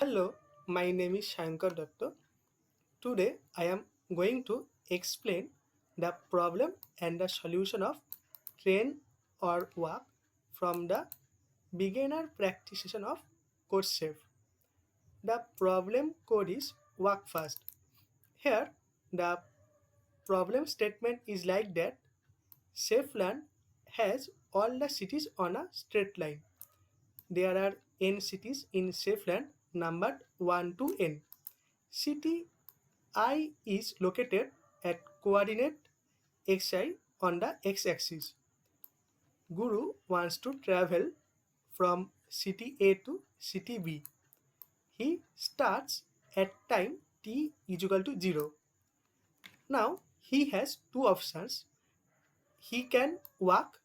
Hello, my name is Shankar Datta. Today I am going to explain the problem and the solution of train or walk from the beginner practitioner of CodeSafe. The problem code is walk fast. Here the problem statement is like that SafeLand has all the cities on a straight line. There are n cities in SafeLand numbered 1 to n. City I is located at coordinate xi on the x-axis. Guru wants to travel from city A to city B. He starts at time t is equal to 0. Now he has two options. He can walk,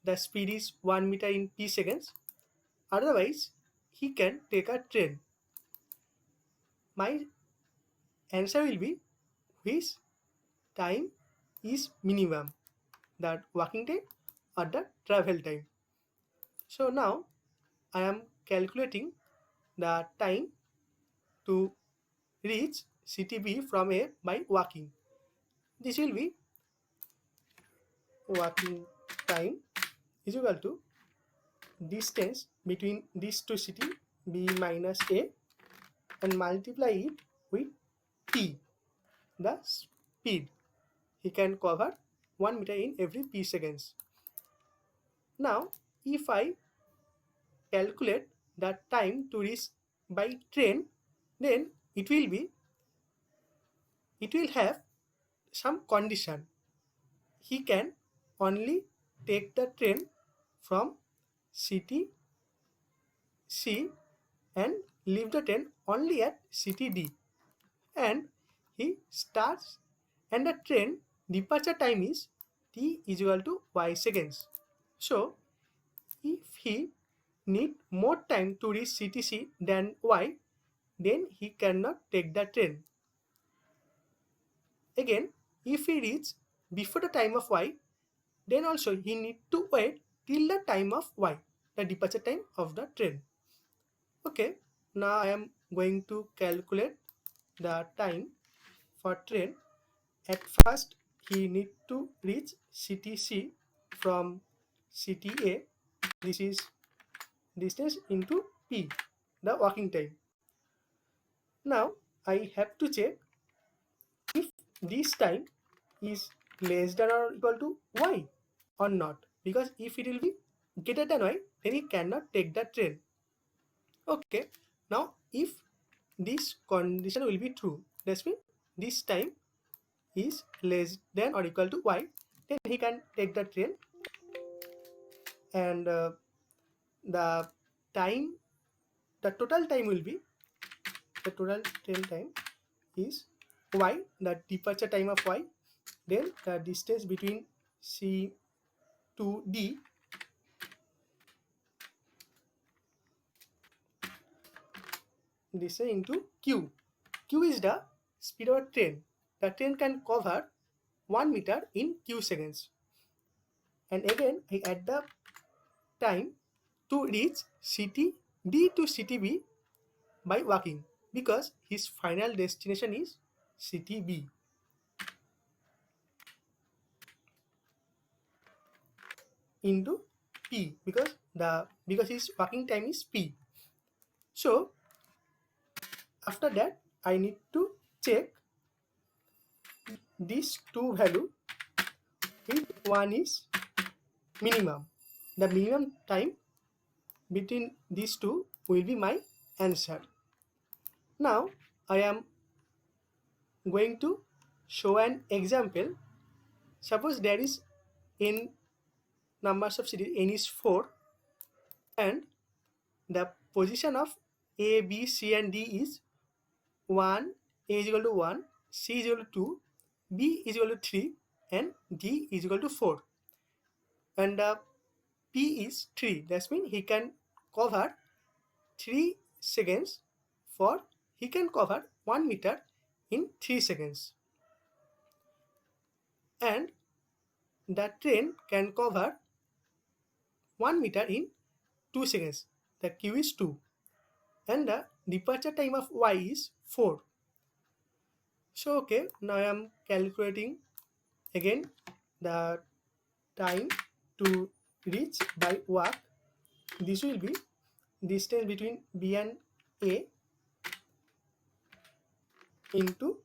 the speed is 1 meter in p seconds. Otherwise, he can take a train. My answer will be which time is minimum, the walking time or the travel time. So now I am calculating the time to reach city B from A by walking. This will be walking time is equal to distance between these two cities B minus A and multiply it with T, the speed. He can cover 1 meter in every p seconds. Now if I calculate the time to reach by train, then it will have some condition. He can only take the train from city C and leave the train only at city D, and he starts, and the train departure time is t is equal to y seconds. So if he need more time to reach city C than y, then he cannot take the train. Again, if he reach before the time of y, then also he need to wait till the time of y, the departure time of the train. Okay, now I am going to calculate the time for train. At first, he need to reach city C from city A. This is distance into p, the walking time. Now I have to check if this time is less than or equal to y or not, because if it will be greater than y, then he cannot take the train. Okay, now if this condition will be true, that means this time is less than or equal to y, then he can take the train, and the time, the total time will be, the total train time is y, the departure time of y, then the distance between C to D, this into q. Q is the speed of a train. The train can cover 1 meter in q seconds. And again I add the time to reach city D to city B by walking, because his final destination is city B. Into p, because his walking time is p. So after that I need to check these two value, which one is minimum. The minimum time between these two will be my answer. Now I am going to show an example. Suppose there is n numbers of cities, n is 4, and the position of A, B, C and D is 1, A is equal to 1, C is equal to 2, B is equal to 3 and D is equal to 4. And P is 3. That means he can cover 3 seconds for, he can cover 1 meter in 3 seconds. And the train can cover 1 meter in 2 seconds. The Q is 2. And the departure time of y is 4. So okay, now I am calculating again the time to reach by walk. This will be distance between B and A into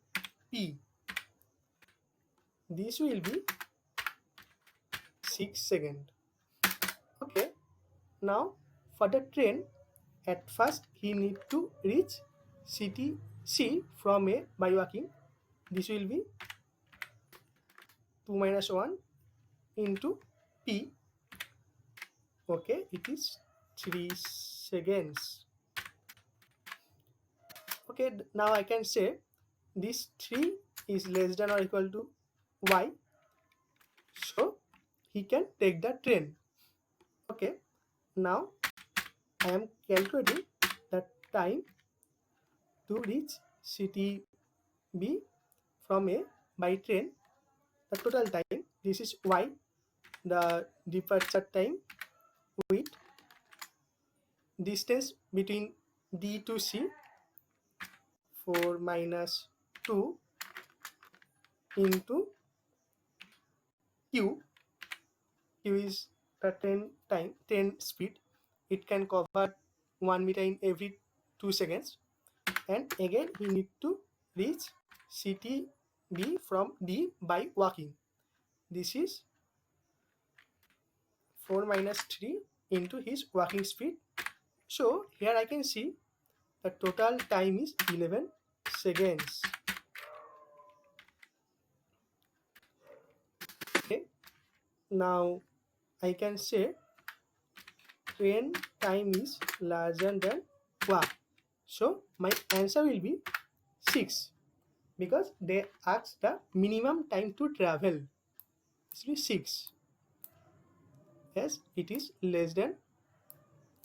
P. This will be 6 seconds. Okay, now for the train, at first he need to reach city C from A by walking. This will be 2 minus 1 into P. Okay, it is 3 seconds. Okay, now I can say this 3 is less than or equal to y, so he can take the train. Okay, now I am calculating the time to reach city B from A by train. The total time, this is y, the departure time with distance between D to C, 4 minus 2 into Q. Q is the train speed. It can cover 1 meter in every 2 seconds. And again, he need to reach city B from D by walking. This is 4 minus 3 into his walking speed. So here I can see the total time is 11 seconds. Okay, now I can say train time is larger than walk. So my answer will be 6, because they asked the minimum time to travel. This will be 6. Yes, it is less than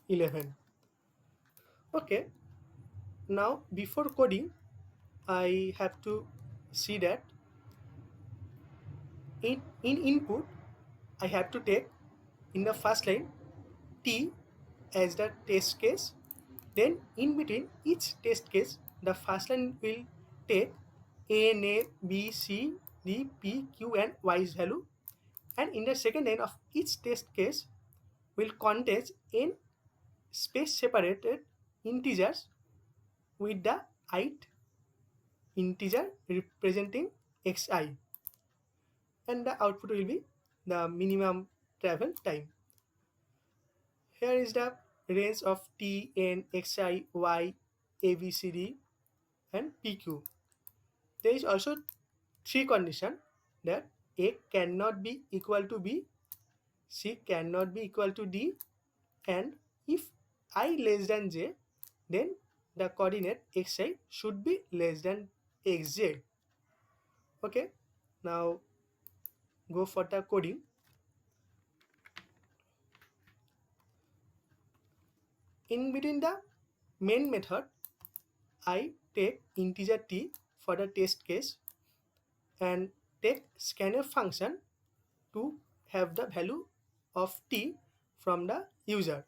11. Okay, now before coding, I have to see that in input I have to take in the first line T as the test case. Then in between each test case, the first line will take A, N, A, B, C, D, P, Q and Y's value, and in the second line of each test case will contain n space separated integers with the ith integer representing xi, and the output will be the minimum travel time. Here is the range of t, n, xi, y, a, b, c, d and pq. There is also 3 conditions, that a cannot be equal to b, c cannot be equal to d, and if I less than j, then the coordinate xi should be less than xj. Okay, now go for the coding. In between the main method, I take integer t for the test case and take scanf function to have the value of t from the user.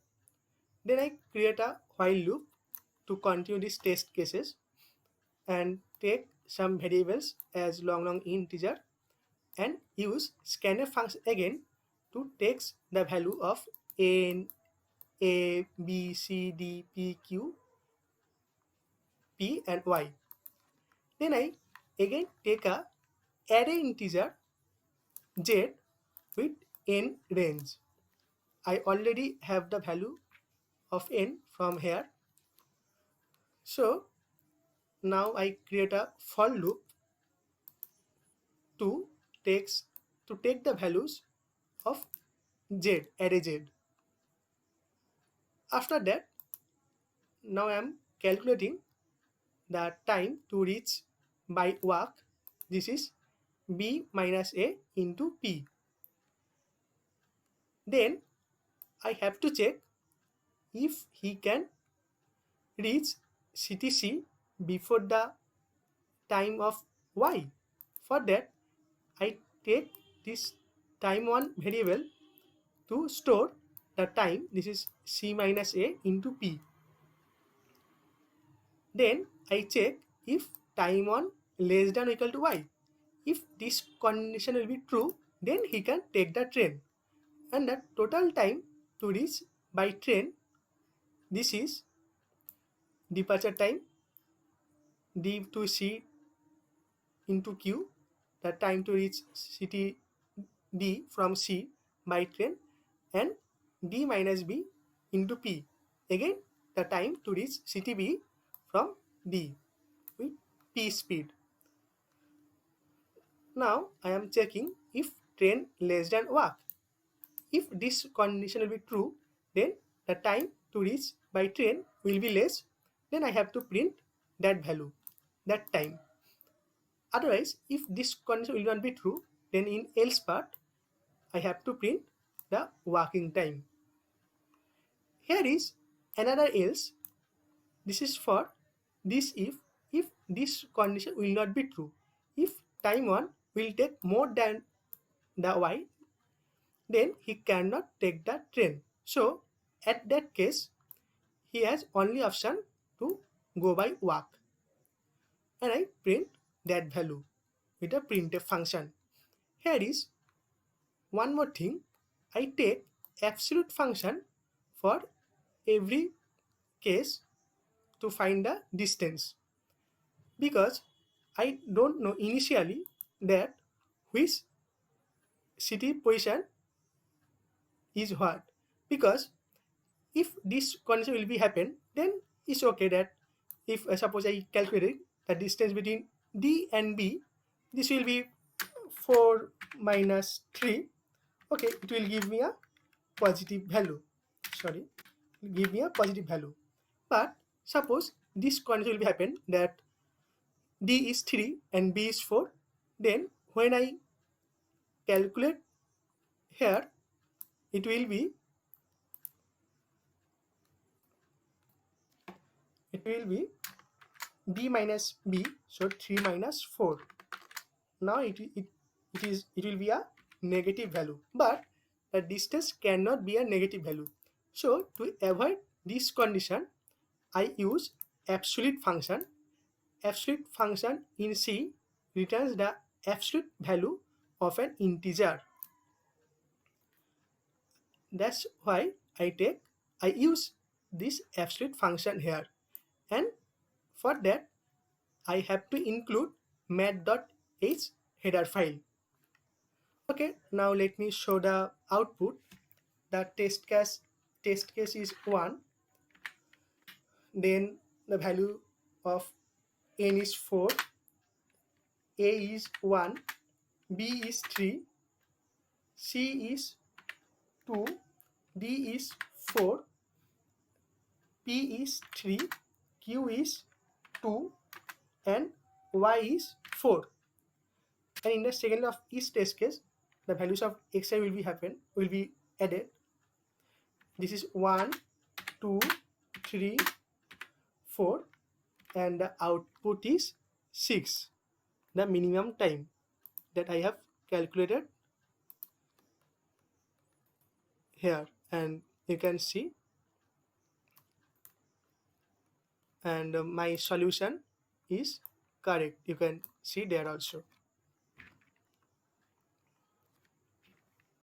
Then I create a while loop to continue these test cases and take some variables as long integer and use scanf function again to take the value of n, a, b, c, d, p, q, p and y. Then I again take a array integer z with n range. I already have the value of n from here. So now I create a for loop to take the values of z, array z. After that, now I am calculating the time to reach by walk. This is b minus a into p. Then I have to check if he can reach city C before the time of y. For that, I take this time1 variable to store the time. This is c minus a into p. Then I check if time on less than or equal to y. If this condition will be true, then he can take the train. And the total time to reach by train, this is departure time d to c into q, the time to reach city d from c by train, and d minus b into p, again the time to reach city b from d with p speed. Now I am checking if train less than walk. If this condition will be true, then the time to reach by train will be less. Then I have to print that value, that time. Otherwise, if this condition will not be true, then in else part, I have to print the walking time. Here is another else. This is for this if this condition will not be true. If time 1 will take more than the y, then he cannot take the train. So at that case, he has only option to go by walk. And I print that value with a printf function. Here is one more thing. I take absolute function for every case to find the distance, because I don't know initially that which city position is what. Because if this condition will be happen, then it's okay that if suppose I calculate the distance between D and B, this will be 4 minus 3. Okay, it will give me a positive value. Sorry, give me a positive value. But suppose this condition will be happen that D is 3 and B is 4. Then when I calculate here, it will be D minus B, so 3 minus 4. Now it will be a negative value, but the distance cannot be a negative value. So to avoid this condition, I use absolute function. Absolute function in C returns the absolute value of an integer. That's why I use this absolute function here, and for that I have to include math.h header file. Okay, now let me show the output. The test case is 1, then the value of n is 4, a is 1, b is 3, c is 2, d is 4, p is 3, q is 2, and y is 4. And in the second of each test case, the values of xi will be added. This is 1, 2, 3, 4, and the output is 6, the minimum time that I have calculated here, and you can see, and my solution is correct. You can see there also.